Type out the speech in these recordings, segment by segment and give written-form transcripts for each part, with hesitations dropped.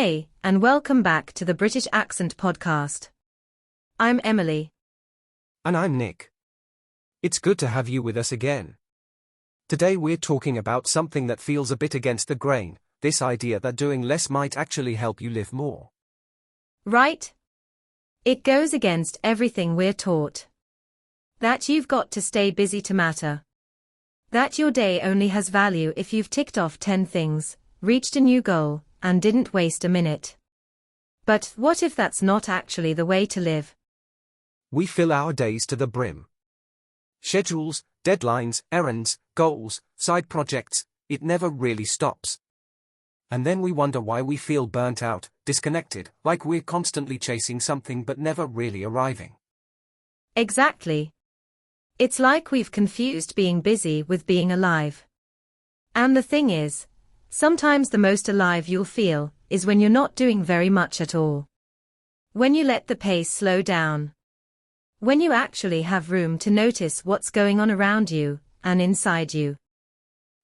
Hey, and welcome back to the British Accent Podcast. I'm Emily. And I'm Nick. It's good to have you with us again. Today we're talking about something that feels a bit against the grain, this idea that doing less might actually help you live more. Right? It goes against everything we're taught. That you've got to stay busy to matter. That your day only has value if you've ticked off 10 things, reached a new goal, and didn't waste a minute. But what if that's not actually the way to live? We fill our days to the brim. Schedules, deadlines, errands, goals, side projects, it never really stops. And then we wonder why we feel burnt out, disconnected, like we're constantly chasing something but never really arriving. Exactly. It's like we've confused being busy with being alive. And the thing is, sometimes the most alive you'll feel is when you're not doing very much at all. When you let the pace slow down. When you actually have room to notice what's going on around you and inside you.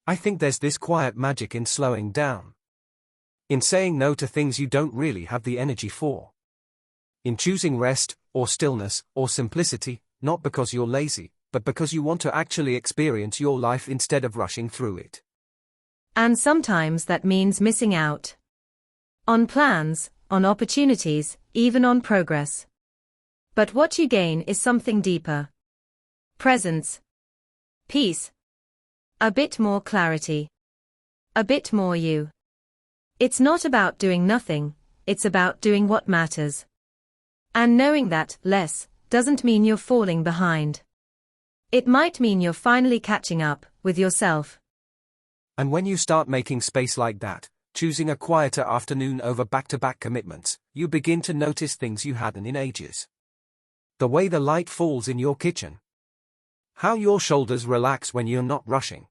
I think there's this quiet magic in slowing down. In saying no to things you don't really have the energy for. In choosing rest, or stillness, or simplicity, not because you're lazy, but because you want to actually experience your life instead of rushing through it. And sometimes that means missing out. On plans, on opportunities, even on progress. But what you gain is something deeper. Presence. Peace. A bit more clarity. A bit more you. It's not about doing nothing, it's about doing what matters. And knowing that less doesn't mean you're falling behind. It might mean you're finally catching up with yourself. And when you start making space like that, choosing a quieter afternoon over back-to-back commitments, you begin to notice things you hadn't in ages. The way the light falls in your kitchen. How your shoulders relax when you're not rushing.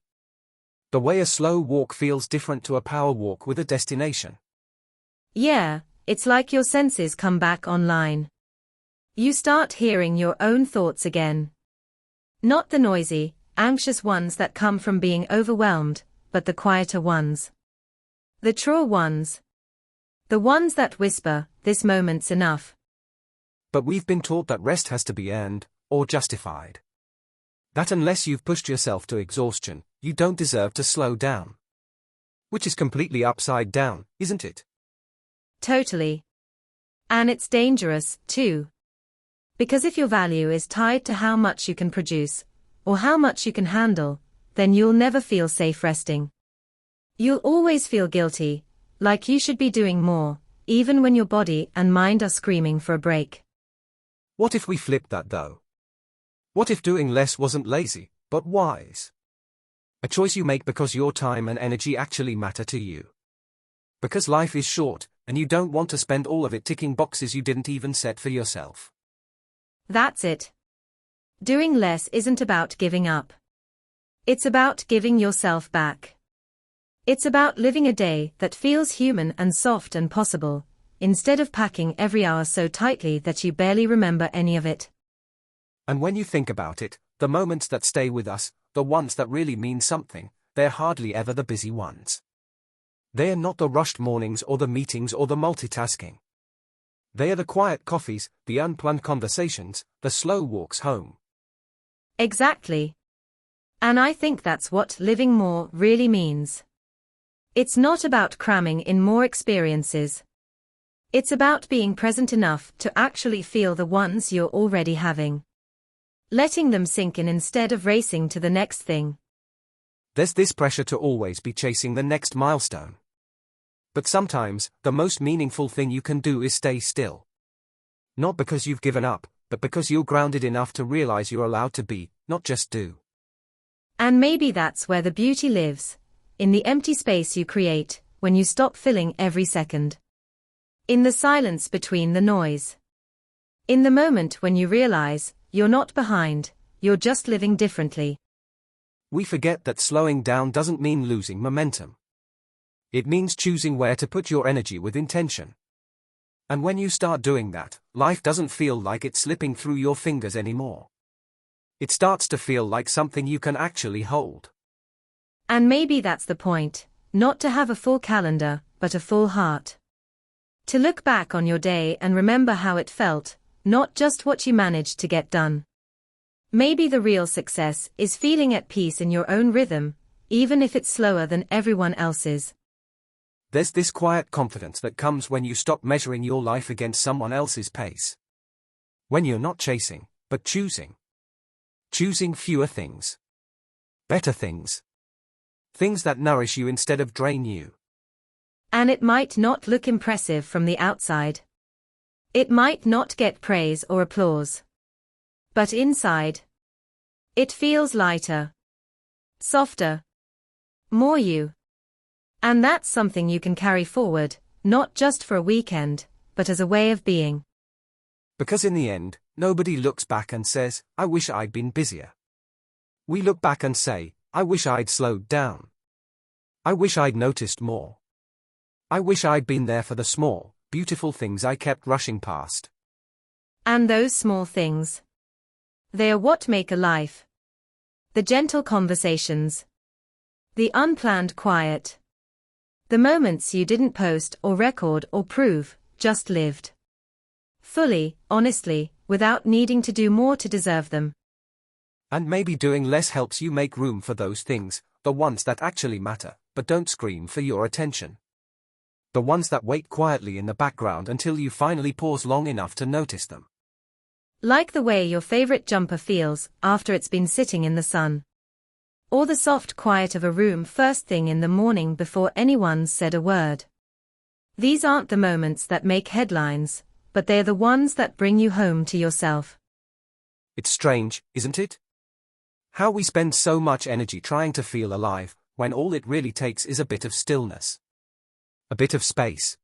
The way a slow walk feels different to a power walk with a destination. Yeah, it's like your senses come back online. You start hearing your own thoughts again. Not the noisy, anxious ones that come from being overwhelmed, but the quieter ones. The truer ones. The ones that whisper, "This moment's enough." But we've been taught that rest has to be earned, or justified. That unless you've pushed yourself to exhaustion, you don't deserve to slow down. Which is completely upside down, isn't it? Totally. And it's dangerous, too. Because if your value is tied to how much you can produce, or how much you can handle, then you'll never feel safe resting. You'll always feel guilty, like you should be doing more, even when your body and mind are screaming for a break. What if we flipped that though? What if doing less wasn't lazy, but wise? A choice you make because your time and energy actually matter to you. Because life is short, and you don't want to spend all of it ticking boxes you didn't even set for yourself. That's it. Doing less isn't about giving up. It's about giving yourself back. It's about living a day that feels human and soft and possible, instead of packing every hour so tightly that you barely remember any of it. And when you think about it, the moments that stay with us, the ones that really mean something, they're hardly ever the busy ones. They're not the rushed mornings or the meetings or the multitasking. They are the quiet coffees, the unplanned conversations, the slow walks home. Exactly. And I think that's what living more really means. It's not about cramming in more experiences. It's about being present enough to actually feel the ones you're already having. Letting them sink in instead of racing to the next thing. There's this pressure to always be chasing the next milestone. But sometimes, the most meaningful thing you can do is stay still. Not because you've given up, but because you're grounded enough to realize you're allowed to be, not just do. And maybe that's where the beauty lives, in the empty space you create, when you stop filling every second. In the silence between the noise. In the moment when you realize, you're not behind, you're just living differently. We forget that slowing down doesn't mean losing momentum. It means choosing where to put your energy with intention. And when you start doing that, life doesn't feel like it's slipping through your fingers anymore. It starts to feel like something you can actually hold. And maybe that's the point, not to have a full calendar, but a full heart. To look back on your day and remember how it felt, not just what you managed to get done. Maybe the real success is feeling at peace in your own rhythm, even if it's slower than everyone else's. There's this quiet confidence that comes when you stop measuring your life against someone else's pace. When you're not chasing, but choosing. Choosing fewer things. Better things. Things that nourish you instead of drain you. And it might not look impressive from the outside. It might not get praise or applause. But inside, it feels lighter, softer, more you. And that's something you can carry forward, not just for a weekend, but as a way of being. Because in the end, nobody looks back and says, I wish I'd been busier. We look back and say, I wish I'd slowed down. I wish I'd noticed more. I wish I'd been there for the small, beautiful things I kept rushing past. And those small things, they are what make a life. The gentle conversations. The unplanned quiet. The moments you didn't post or record or prove, just lived. Fully, honestly, without needing to do more to deserve them. And maybe doing less helps you make room for those things, the ones that actually matter, but don't scream for your attention. The ones that wait quietly in the background until you finally pause long enough to notice them. Like the way your favorite jumper feels after it's been sitting in the sun. Or the soft quiet of a room first thing in the morning before anyone's said a word. These aren't the moments that make headlines, but they're the ones that bring you home to yourself. It's strange, isn't it? How we spend so much energy trying to feel alive, when all it really takes is a bit of stillness. A bit of space.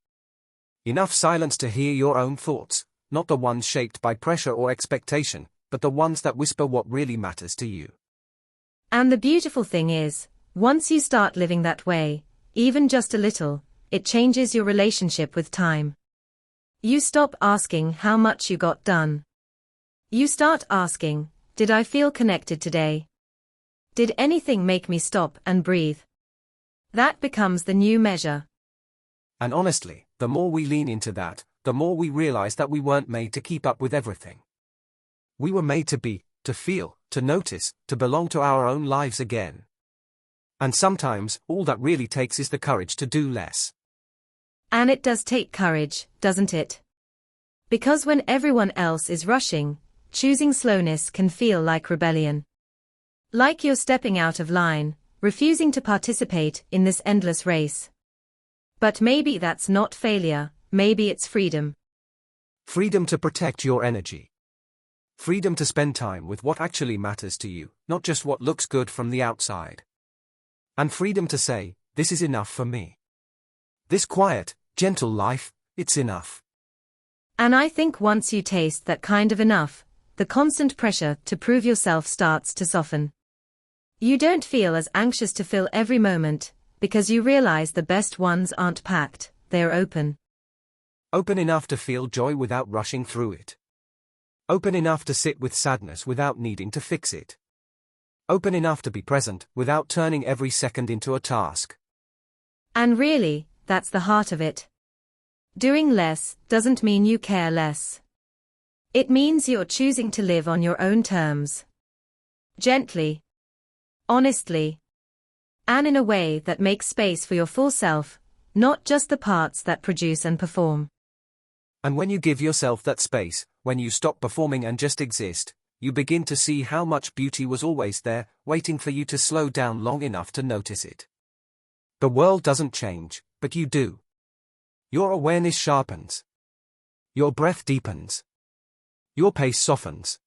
Enough silence to hear your own thoughts, not the ones shaped by pressure or expectation, but the ones that whisper what really matters to you. And the beautiful thing is, once you start living that way, even just a little, it changes your relationship with time. You stop asking how much you got done. You start asking, did I feel connected today? Did anything make me stop and breathe? That becomes the new measure. And honestly, the more we lean into that, the more we realize that we weren't made to keep up with everything. We were made to be, to feel, to notice, to belong to our own lives again. And sometimes, all that really takes is the courage to do less. And it does take courage, doesn't it? Because when everyone else is rushing, choosing slowness can feel like rebellion. Like you're stepping out of line, refusing to participate in this endless race. But maybe that's not failure, maybe it's freedom. Freedom to protect your energy. Freedom to spend time with what actually matters to you, not just what looks good from the outside. And freedom to say, this is enough for me. This quiet, gentle life, it's enough. And I think once you taste that kind of enough, the constant pressure to prove yourself starts to soften. You don't feel as anxious to fill every moment, because you realize the best ones aren't packed, they're open. Open enough to feel joy without rushing through it. Open enough to sit with sadness without needing to fix it. Open enough to be present without turning every second into a task. And really, that's the heart of it. Doing less doesn't mean you care less. It means you're choosing to live on your own terms. Gently. Honestly. And in a way that makes space for your full self, not just the parts that produce and perform. And when you give yourself that space, when you stop performing and just exist, you begin to see how much beauty was always there, waiting for you to slow down long enough to notice it. The world doesn't change, but you do. Your awareness sharpens. Your breath deepens. Your pace softens.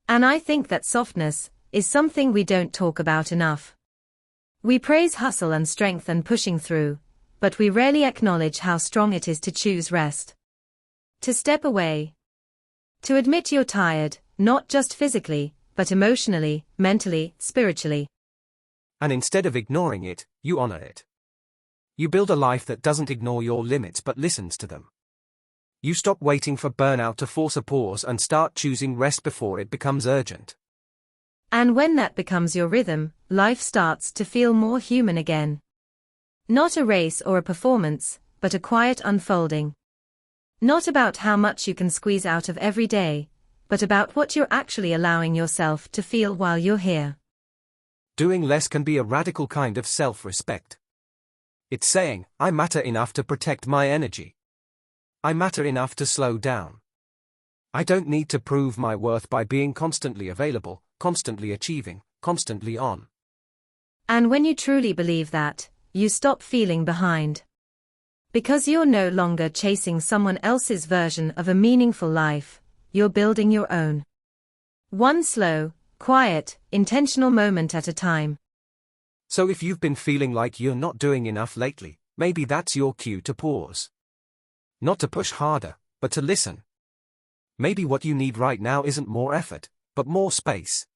And I think that softness is something we don't talk about enough. We praise hustle and strength and pushing through, but we rarely acknowledge how strong it is to choose rest. To step away. To admit you're tired, not just physically, but emotionally, mentally, spiritually. And instead of ignoring it, you honor it. You build a life that doesn't ignore your limits but listens to them. You stop waiting for burnout to force a pause and start choosing rest before it becomes urgent. And when that becomes your rhythm, life starts to feel more human again. Not a race or a performance, but a quiet unfolding. Not about how much you can squeeze out of every day, but about what you're actually allowing yourself to feel while you're here. Doing less can be a radical kind of self-respect. It's saying, I matter enough to protect my energy. I matter enough to slow down. I don't need to prove my worth by being constantly available, constantly achieving, constantly on. And when you truly believe that, you stop feeling behind. Because you're no longer chasing someone else's version of a meaningful life, you're building your own. One slow, quiet, intentional moment at a time. So if you've been feeling like you're not doing enough lately, maybe that's your cue to pause. Not to push harder, but to listen. Maybe what you need right now isn't more effort, but more space.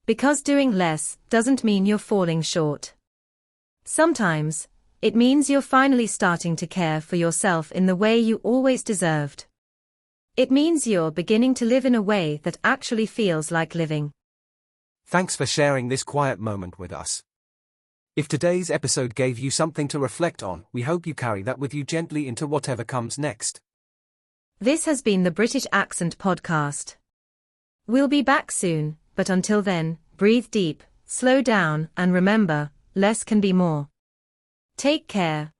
Because doing less doesn't mean you're falling short. Sometimes, it means you're finally starting to care for yourself in the way you always deserved. It means you're beginning to live in a way that actually feels like living. Thanks for sharing this quiet moment with us. If today's episode gave you something to reflect on, we hope you carry that with you gently into whatever comes next. This has been the British Accent Podcast. We'll be back soon, but until then, breathe deep, slow down, and remember, less can be more. Take care.